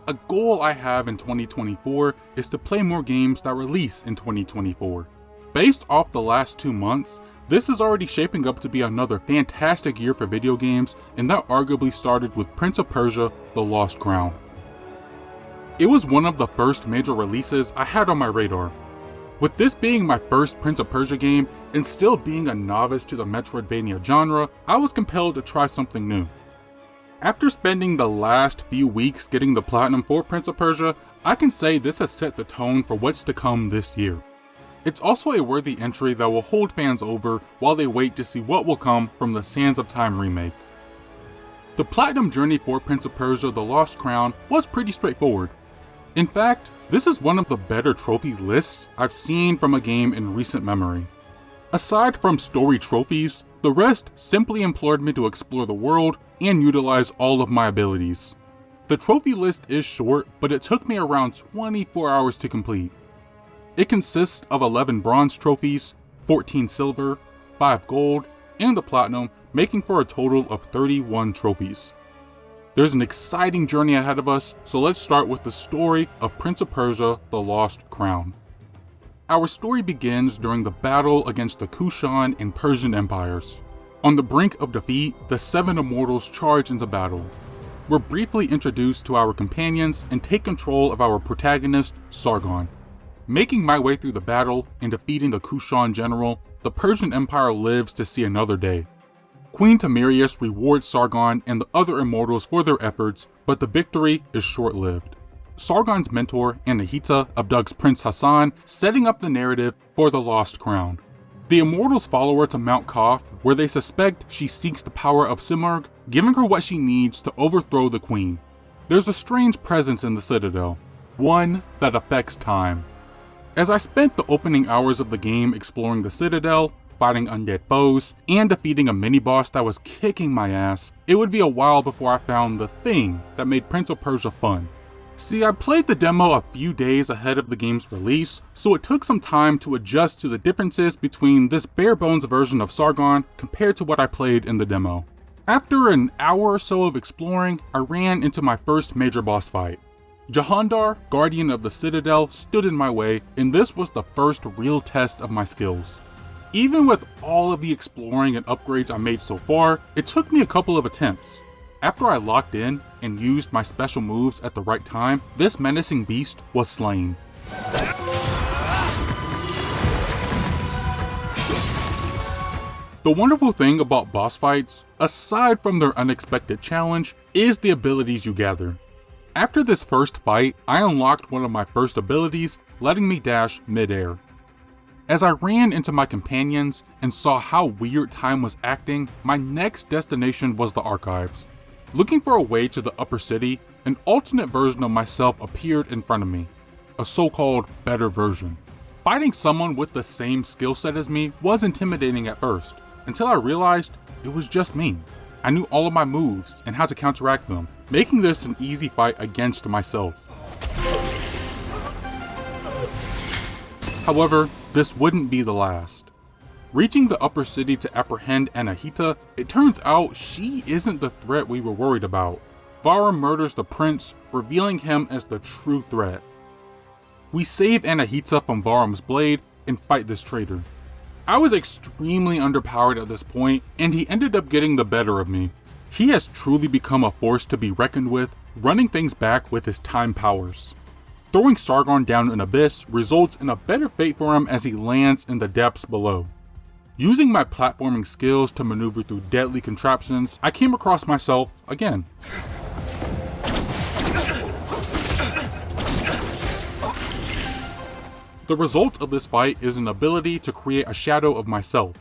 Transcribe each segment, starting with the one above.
A goal I have in 2024 is to play more games that release in 2024. Based off the last 2 months, this is already shaping up to be another fantastic year for video games, and that arguably started with Prince of Persia: The Lost Crown. It was one of the first major releases I had on my radar. With this being my first Prince of Persia game, and still being a novice to the Metroidvania genre, I was compelled to try something new. After spending the last few weeks getting the platinum for Prince of Persia, I can say this has set the tone for what's to come this year. It's also a worthy entry that will hold fans over while they wait to see what will come from the Sands of Time remake. The platinum journey for Prince of Persia: The Lost Crown was pretty straightforward. In fact, this is one of the better trophy lists I've seen from a game in recent memory. Aside from story trophies, the rest simply implored me to explore the world and utilize all of my abilities. The trophy list is short, but it took me around 24 hours to complete. It consists of 11 bronze trophies, 14 silver, 5 gold, and the platinum, making for a total of 31 trophies. There's an exciting journey ahead of us, so let's start with the story of Prince of Persia: The Lost Crown. Our story begins during the battle against the Kushan and Persian empires. On the brink of defeat, the 7 immortals charge into battle. We're briefly introduced to our companions and take control of our protagonist, Sargon. Making my way through the battle and defeating the Kushan general, the Persian Empire lives to see another day. Queen Timurius rewards Sargon and the other immortals for their efforts, but the victory is short-lived. Sargon's mentor, Anahita, abducts Prince Hassan, setting up the narrative for the Lost Crown. The immortals follow her to Mount Koth, where they suspect she seeks the power of Simurgh, giving her what she needs to overthrow the queen. There's a strange presence in the citadel, one that affects time. As I spent the opening hours of the game exploring the citadel, fighting undead foes, and defeating a mini-boss that was kicking my ass, it would be a while before I found the thing that made Prince of Persia fun. See, I played the demo a few days ahead of the game's release, so it took some time to adjust to the differences between this bare-bones version of Sargon compared to what I played in the demo. After an hour or so of exploring, I ran into my first major boss fight. Jahandar, Guardian of the Citadel, stood in my way, and this was the first real test of my skills. Even with all of the exploring and upgrades I made so far, it took me a couple of attempts. After I locked in and used my special moves at the right time, this menacing beast was slain. The wonderful thing about boss fights, aside from their unexpected challenge, is the abilities you gather. After this first fight, I unlocked one of my first abilities, letting me dash mid-air. As I ran into my companions and saw how weird time was acting, my next destination was the archives. Looking for a way to the upper city, an alternate version of myself appeared in front of me, a so-called better version. Fighting someone with the same skill set as me was intimidating at first, until I realized it was just me. I knew all of my moves and how to counteract them, making this an easy fight against myself. However, this wouldn't be the last. Reaching the upper city to apprehend Anahita, it turns out she isn't the threat we were worried about. Vara murders the prince, revealing him as the true threat. We save Anahita from Baram's blade and fight this traitor. I was extremely underpowered at this point, and he ended up getting the better of me. He has truly become a force to be reckoned with, running things back with his time powers. Throwing Sargon down an abyss results in a better fate for him as he lands in the depths below. Using my platforming skills to maneuver through deadly contraptions, I came across myself again. The result of this fight is an ability to create a shadow of myself.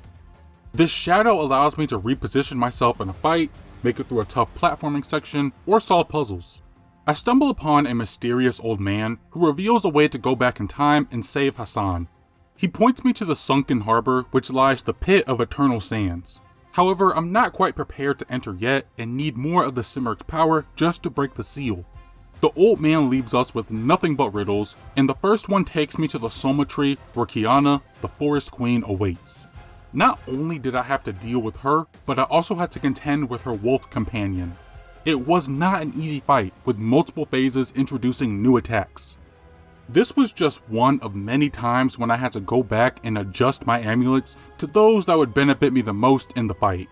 This shadow allows me to reposition myself in a fight, make it through a tough platforming section, or solve puzzles. I stumble upon a mysterious old man who reveals a way to go back in time and save Hassan. He points me to the sunken harbor, which lies the pit of eternal sands. However, I'm not quite prepared to enter yet and need more of the Simurgh's power just to break the seal. The old man leaves us with nothing but riddles, and the first one takes me to the Soma tree where Kiana, the forest queen, awaits. Not only did I have to deal with her, but I also had to contend with her wolf companion. It was not an easy fight, with multiple phases introducing new attacks. This was just one of many times when I had to go back and adjust my amulets to those that would benefit me the most in the fight.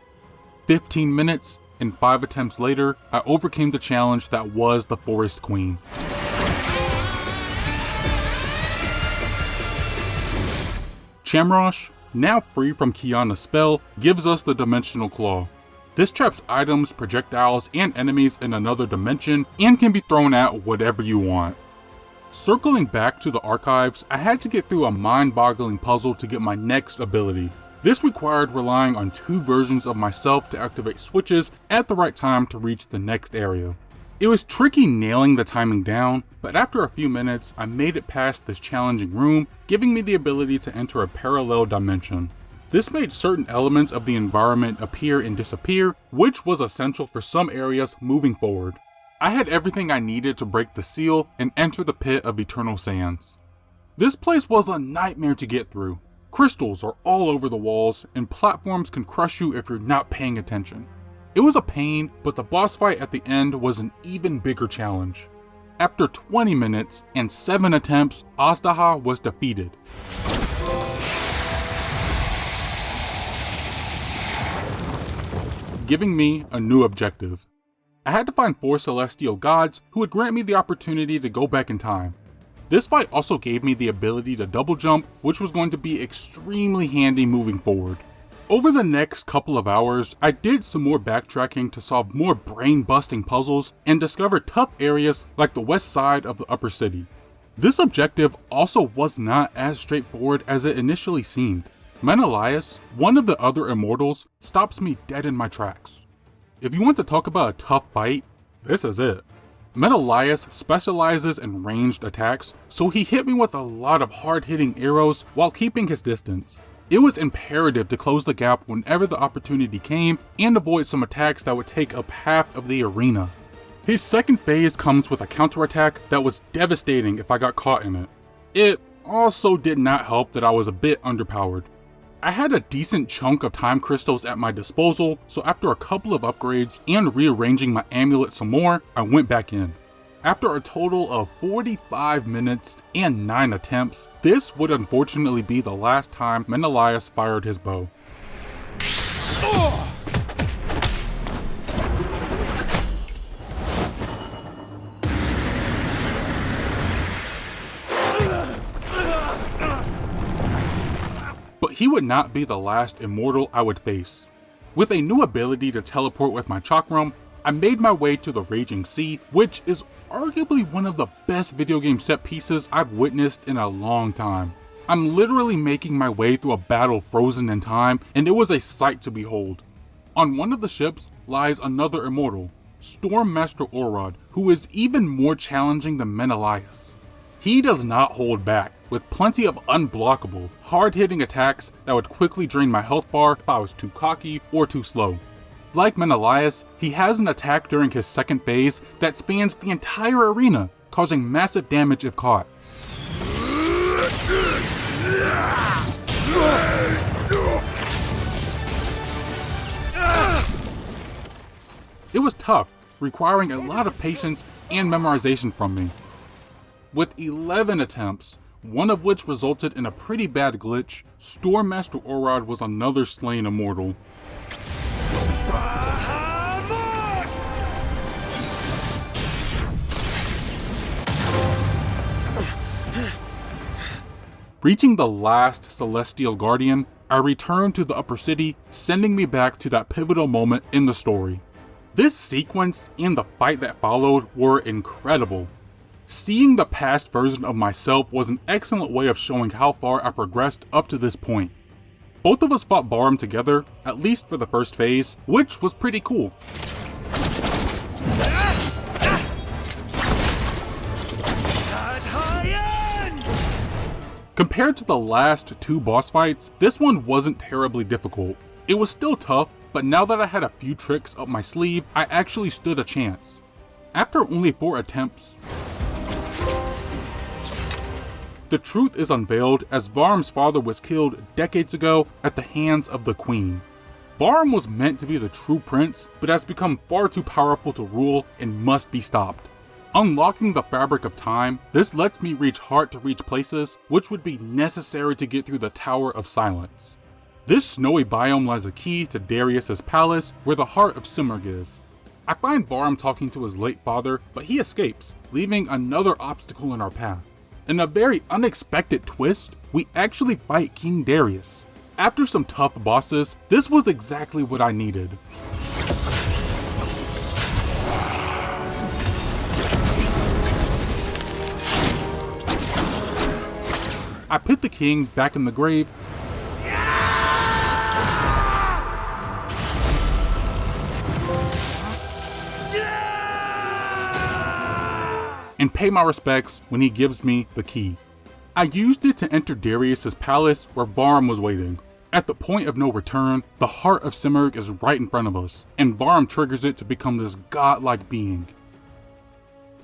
15 minutes and 5 attempts later, I overcame the challenge that was the Forest Queen. Chamrosh, now free from Kiana's spell, gives us the Dimensional Claw. This traps items, projectiles, and enemies in another dimension and can be thrown at whatever you want. Circling back to the archives, I had to get through a mind-boggling puzzle to get my next ability. This required relying on 2 versions of myself to activate switches at the right time to reach the next area. It was tricky nailing the timing down, but after a few minutes, I made it past this challenging room, giving me the ability to enter a parallel dimension. This made certain elements of the environment appear and disappear, which was essential for some areas moving forward. I had everything I needed to break the seal and enter the Pit of Eternal Sands. This place was a nightmare to get through. Crystals are all over the walls, and platforms can crush you if you're not paying attention. It was a pain, but the boss fight at the end was an even bigger challenge. After 20 minutes and 7 attempts, Azdaha was defeated. Giving me a new objective. I had to find 4 celestial gods who would grant me the opportunity to go back in time. This fight also gave me the ability to double jump, which was going to be extremely handy moving forward. Over the next couple of hours, I did some more backtracking to solve more brain-busting puzzles and discovered tough areas like the west side of the upper city. This objective also was not as straightforward as it initially seemed. Menelaus, one of the other immortals, stops me dead in my tracks. If you want to talk about a tough fight, this is it. Menelaus specializes in ranged attacks, so he hit me with a lot of hard-hitting arrows while keeping his distance. It was imperative to close the gap whenever the opportunity came and avoid some attacks that would take up half of the arena. His second phase comes with a counterattack that was devastating if I got caught in it. It also did not help that I was a bit underpowered. I had a decent chunk of time crystals at my disposal, so after a couple of upgrades and rearranging my amulet some more, I went back in. After a total of 45 minutes and 9 attempts, this would unfortunately be the last time Menelaus fired his bow. But he would not be the last immortal I would face. With a new ability to teleport with my chakram, I made my way to the Raging Sea, which is arguably one of the best video game set pieces I've witnessed in a long time. I'm literally making my way through a battle frozen in time, and it was a sight to behold. On one of the ships lies another immortal, Stormmaster Orod, who is even more challenging than Menelaus. He does not hold back, with plenty of unblockable, hard-hitting attacks that would quickly drain my health bar if I was too cocky or too slow. Like Menelaus, he has an attack during his second phase that spans the entire arena, causing massive damage if caught. It was tough, requiring a lot of patience and memorization from me. With 11 attempts, one of which resulted in a pretty bad glitch, Stormmaster Orod was another slain immortal. Reaching the last Celestial Guardian, I returned to the upper city, sending me back to that pivotal moment in the story. This sequence and the fight that followed were incredible. Seeing the past version of myself was an excellent way of showing how far I progressed up to this point. Both of us fought Barham together, at least for the first phase, which was pretty cool. Compared to the last 2 boss fights, this one wasn't terribly difficult. It was still tough, but now that I had a few tricks up my sleeve, I actually stood a chance. After only 4 attempts, the truth is unveiled as Varm's father was killed decades ago at the hands of the Queen. Barham was meant to be the true prince, but has become far too powerful to rule and must be stopped. Unlocking the fabric of time, this lets me reach hard-to-reach places which would be necessary to get through the Tower of Silence. This snowy biome lies a key to Darius's palace where the heart of Simurgh is. I find Barham talking to his late father, but he escapes, leaving another obstacle in our path. In a very unexpected twist, we actually fight King Darius. After some tough bosses, this was exactly what I needed. I put the king back in the grave and pay my respects when he gives me the key. I used it to enter Darius's palace where Barham was waiting. At the point of no return, the heart of Simurgh is right in front of us, and Barham triggers it to become this godlike being.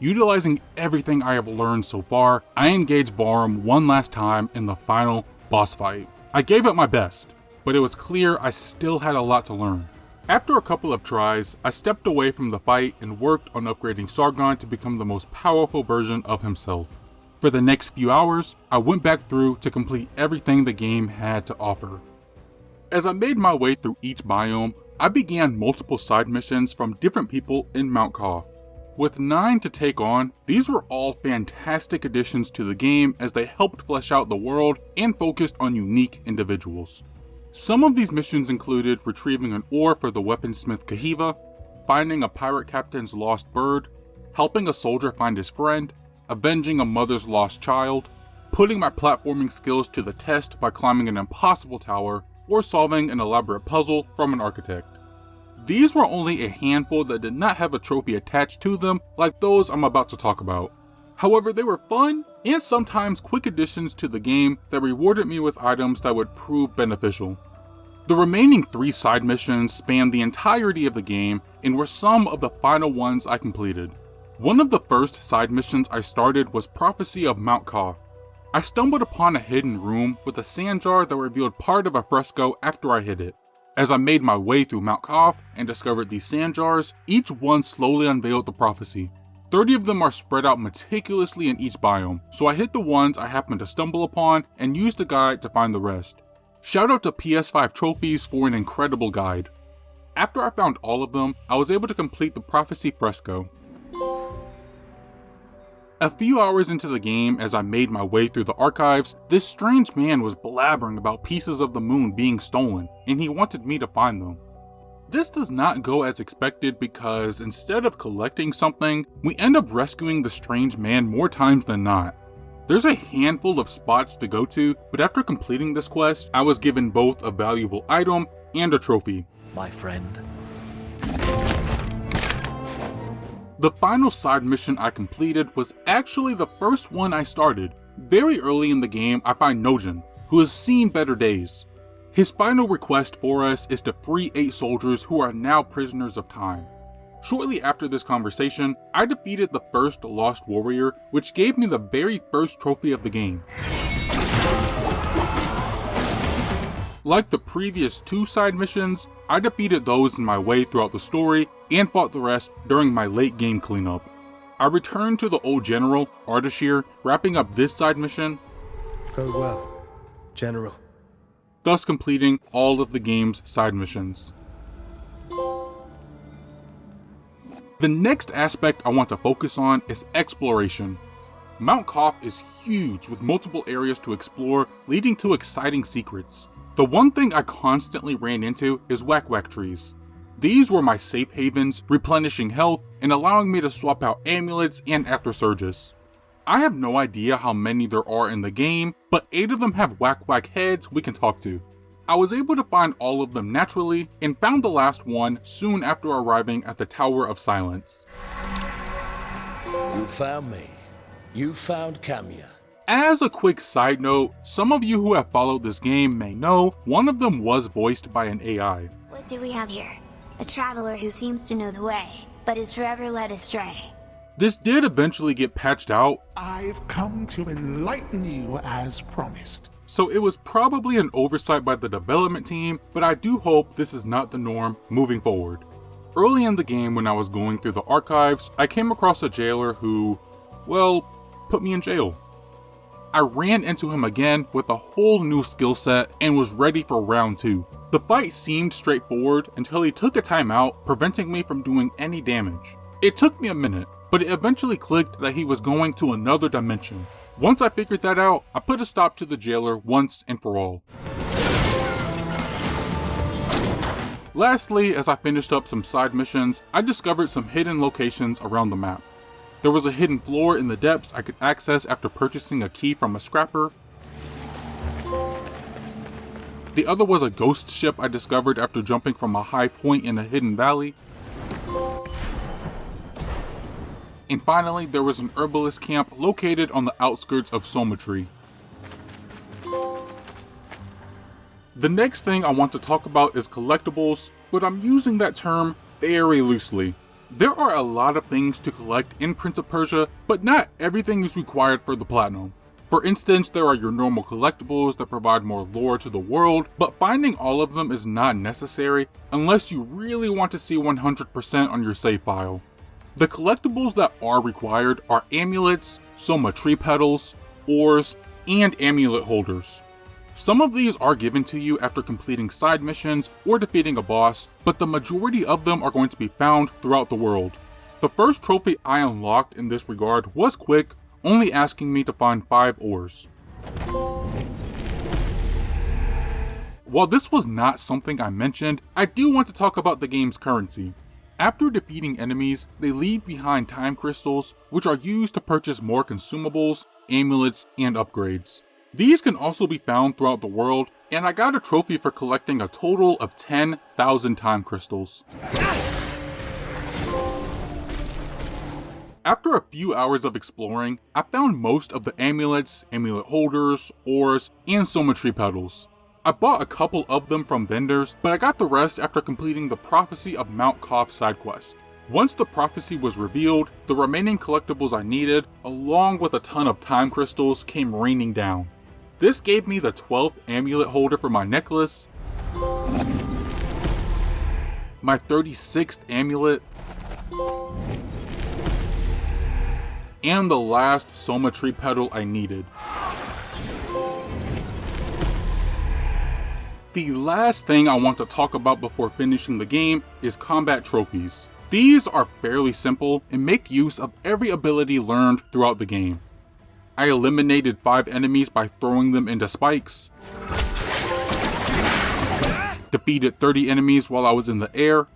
Utilizing everything I have learned so far, I engaged Barham one last time in the final boss fight. I gave it my best, but it was clear I still had a lot to learn. After a couple of tries, I stepped away from the fight and worked on upgrading Sargon to become the most powerful version of himself. For the next few hours, I went back through to complete everything the game had to offer. As I made my way through each biome, I began multiple side missions from different people in Mount Koth. With 9 to take on, these were all fantastic additions to the game as they helped flesh out the world and focused on unique individuals. Some of these missions included retrieving an ore for the weaponsmith Kahiva, finding a pirate captain's lost bird, helping a soldier find his friend, avenging a mother's lost child, putting my platforming skills to the test by climbing an impossible tower, or solving an elaborate puzzle from an architect. These were only a handful that did not have a trophy attached to them like those I'm about to talk about. However, they were fun and sometimes quick additions to the game that rewarded me with items that would prove beneficial. The remaining 3 side missions spanned the entirety of the game and were some of the final ones I completed. One of the first side missions I started was Prophecy of Mount Koth. I stumbled upon a hidden room with a sand jar that revealed part of a fresco after I hit it. As I made my way through Mount Koth and discovered these sand jars, each one slowly unveiled the prophecy. 30 of them are spread out meticulously in each biome, so I hit the ones I happened to stumble upon and used a guide to find the rest. Shout out to PS5 Trophies for an incredible guide. After I found all of them, I was able to complete the prophecy fresco. A few hours into the game, as I made my way through the archives, this strange man was blabbering about pieces of the moon being stolen, and he wanted me to find them. This does not go as expected because instead of collecting something, we end up rescuing the strange man more times than not. There's a handful of spots to go to, but after completing this quest, I was given both a valuable item and a trophy. My friend. The final side mission I completed was actually the first one I started. Very early in the game, I find Nojin, who has seen better days. His final request for us is to free 8 soldiers who are now prisoners of time. Shortly after this conversation, I defeated the first Lost Warrior, which gave me the very first trophy of the game. Like the previous 2 side missions, I defeated those in my way throughout the story and fought the rest during my late game cleanup. I returned to the old general, Ardashir, wrapping up this side mission. Go well, General. Thus completing all of the game's side missions. The next aspect I want to focus on is exploration. Mount Koth is huge with multiple areas to explore, leading to exciting secrets. The one thing I constantly ran into is whack trees. These were my safe havens, replenishing health and allowing me to swap out amulets and after surges. I have no idea how many there are in the game, but 8 of them have whack heads we can talk to. I was able to find all of them naturally and found the last one soon after arriving at the Tower of Silence. You found me. You found Kamya. As a quick side note, some of you who have followed this game may know one of them was voiced by an AI. What do we have here? A traveler who seems to know the way, but is forever led astray. This did eventually get patched out. I've come to enlighten you as promised. so it was probably an oversight by the development team, but I do hope this is not the norm moving forward. Early in the game, when I was going through the archives, I came across a jailer who, well, put me in jail. I ran into him again with a whole new skill set and was ready for round 2. The fight seemed straightforward until he took a timeout, preventing me from doing any damage. It took me a minute, but it eventually clicked that he was going to another dimension. Once I figured that out, I put a stop to the jailer once and for all. Lastly, as I finished up some side missions, I discovered some hidden locations around the map. There was a hidden floor in the depths I could access after purchasing a key from a scrapper. The other was a ghost ship I discovered after jumping from a high point in a hidden valley. And finally, there was an herbalist camp located on the outskirts of Somatry. The next thing I want to talk about is collectibles, but I'm using that term very loosely. There are a lot of things to collect in Prince of Persia, but not everything is required for the platinum. For instance, there are your normal collectibles that provide more lore to the world, but finding all of them is not necessary unless you really want to see 100% on your save file. The collectibles that are required are amulets, soma tree petals, ores, and amulet holders. Some of these are given to you after completing side missions or defeating a boss, but the majority of them are going to be found throughout the world. The first trophy I unlocked in this regard was quick, only asking me to find 5 ores. While this was not something I mentioned, I do want to talk about the game's currency. After defeating enemies, they leave behind time crystals, which are used to purchase more consumables, amulets, and upgrades. These can also be found throughout the world, and I got a trophy for collecting a total of 10,000 time crystals. After a few hours of exploring, I found most of the amulets, amulet holders, ores, and soma tree petals. I bought a couple of them from vendors, but I got the rest after completing the Prophecy of Mount Koth side quest. Once the prophecy was revealed, the remaining collectibles I needed, along with a ton of time crystals, came raining down. This gave me the 12th amulet holder for my necklace, my 36th amulet, and the last soma tree petal I needed. The last thing I want to talk about before finishing the game is combat trophies. These are fairly simple and make use of every ability learned throughout the game. I eliminated 5 enemies by throwing them into spikes, defeated 30 enemies while I was in the air,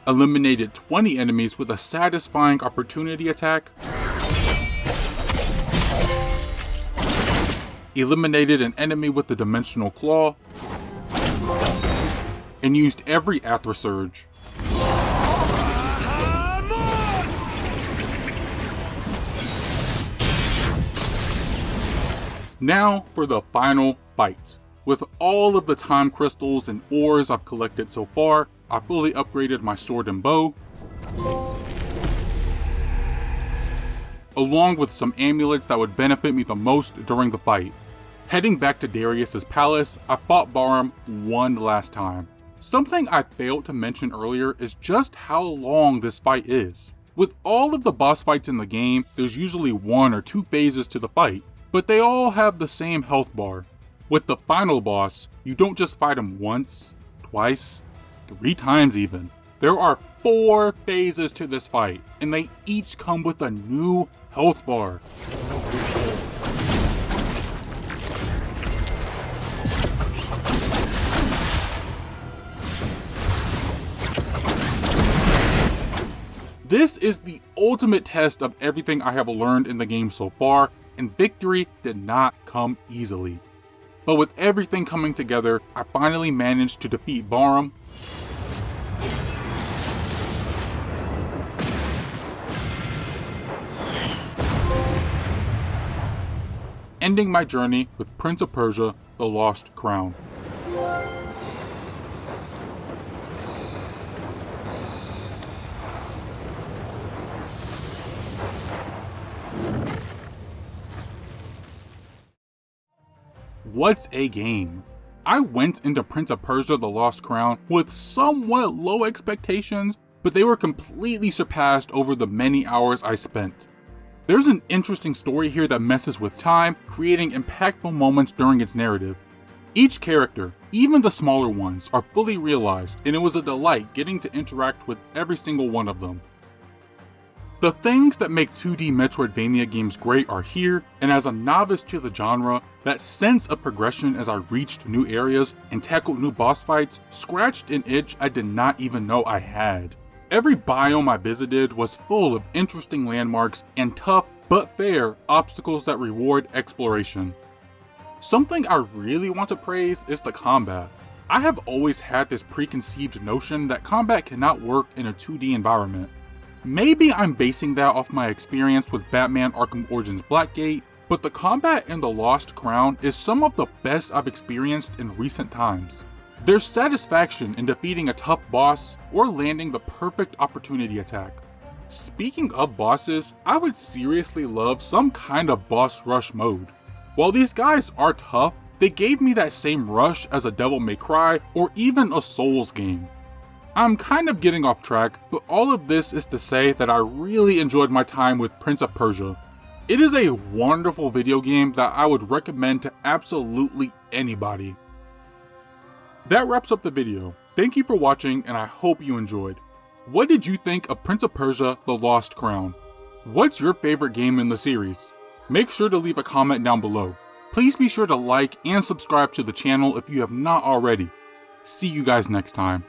eliminated 20 enemies with a satisfying opportunity attack, eliminated an enemy with the dimensional claw, and used every Athra Surge. Now for the final fight. With all of the time crystals and ores I've collected so far, I fully upgraded my sword and bow, along with some amulets that would benefit me the most during the fight. Heading back to Darius's palace, I fought Bahram one last time. Something I failed to mention earlier is just how long this fight is. With all of the boss fights in the game, there's usually 1 or 2 phases to the fight, but they all have the same health bar. With the final boss, you don't just fight him once, twice, 3 times even. There are 4 phases to this fight, and they each come with a new health bar. This is the ultimate test of everything I have learned in the game so far, and victory did not come easily. But with everything coming together, I finally managed to defeat Bahram, ending my journey with Prince of Persia: The Lost Crown. What's a game? I went into Prince of Persia: The Lost Crown with somewhat low expectations, but they were completely surpassed over the many hours I spent. There's an interesting story here that messes with time, creating impactful moments during its narrative. Each character, even the smaller ones, are fully realized, and it was a delight getting to interact with every single one of them. The things that make 2D Metroidvania games great are here, and as a novice to the genre, that sense of progression as I reached new areas and tackled new boss fights scratched an itch I did not even know I had. Every biome I visited was full of interesting landmarks and tough but fair obstacles that reward exploration. Something I really want to praise is the combat. I have always had this preconceived notion that combat cannot work in a 2D environment. Maybe I'm basing that off my experience with Batman Arkham Origins Blackgate, but the combat in The Lost Crown is some of the best I've experienced in recent times. There's satisfaction in defeating a tough boss or landing the perfect opportunity attack. Speaking of bosses, I would seriously love some kind of boss rush mode. While these guys are tough, they gave me that same rush as a Devil May Cry or even a Souls game. I'm kind of getting off track, but all of this is to say that I really enjoyed my time with Prince of Persia. It is a wonderful video game that I would recommend to absolutely anybody. That wraps up the video. Thank you for watching, and I hope you enjoyed. What did you think of Prince of Persia: The Lost Crown? What's your favorite game in the series? Make sure to leave a comment down below. Please be sure to like and subscribe to the channel if you have not already. See you guys next time.